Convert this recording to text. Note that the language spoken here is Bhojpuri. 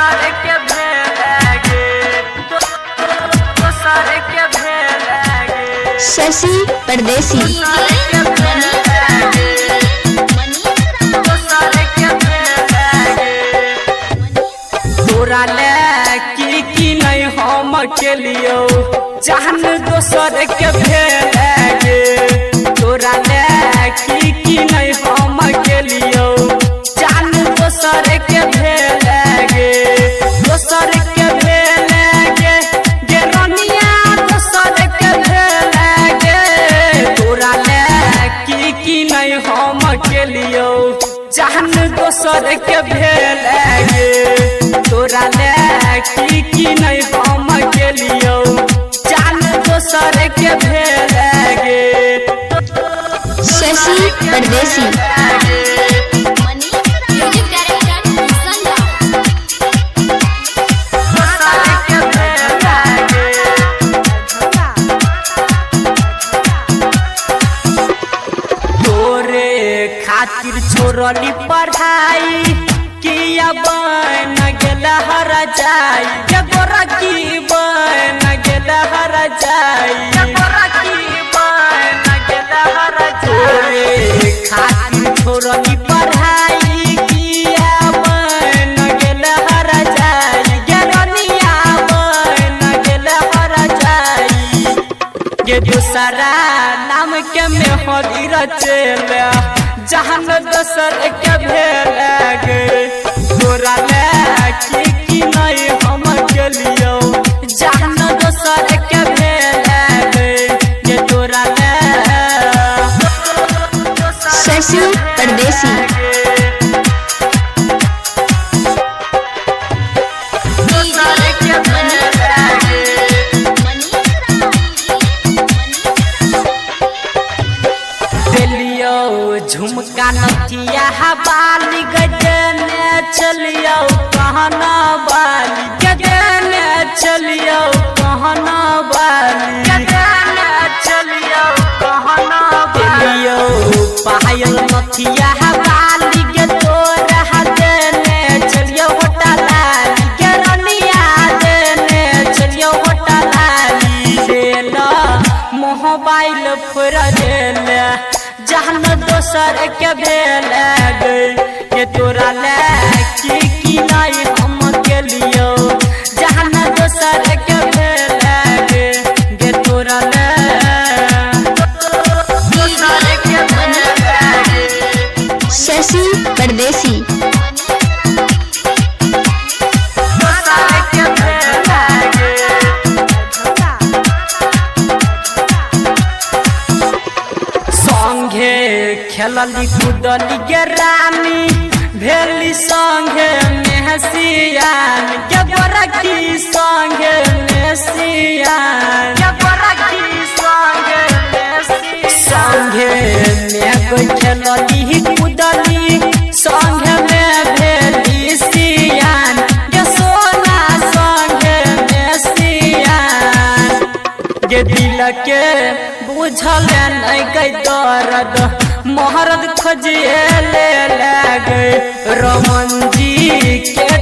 दोसर के भेलागे दोसर के भेलागे शशि परदेसी तोरा ले की नहीं हम के लियो जान दोसर के भेलागे तोरा ले की नहीं हम के लियो जान दोसर के भेलागे दोसर के भेलागे गे रनिया दोसर के भेलागे तोरा ले की नहीं हम के लियो जान दोसर के भेलागे तोरा ले की नहीं हम के लियो जान दोसर के भेलागे शशि परदेसी तोरे खातिर छोड़ली पढ़ाई किया बन गेला हर जाई के गोरा की बन गेला हर जाई के गोरा की बन गेला हर तोरे खातिर छोड़ली पढ़ाई किया बन गेला हर जाई के रनिया बन गेला हर जाई के दूसरा नाम के में होदी रचेला जहान दोसर के भेलागे तोरा ले की नहीं हम के लियो जहान दोसर के भेलागे के तोरा ले शशि परदेसी झुमका नथिया बाली गजने चलियो कहना बाली गजने चलियो कहना बाली गजने चलियो कहना बालियो पायल नथिया बाली के तोरा देने चलियो होटा लाली के रनिया देने चलियो होटा लाली देला मोबाइल फुर देला जहान दोसर के भेलागे के तोरा ले की नहीं हम के लियो जहान दोसर के भेलागे के तोरा ले दोसर के भेलागे शशि परदेसी दोसर के भेलागे संगे खेलली कूदली गे रानी भेली संगे मेहसियान के गोरखी संगे मेहसियान के गोरखी संगे मेहसियान संगे में कोई खेलली कूदली संगे में भेली सियान के सोना संगे मेहसियान के दिल के बुझल नहीं गई दर्द मोहरद खोजिए ले गए रमन जी के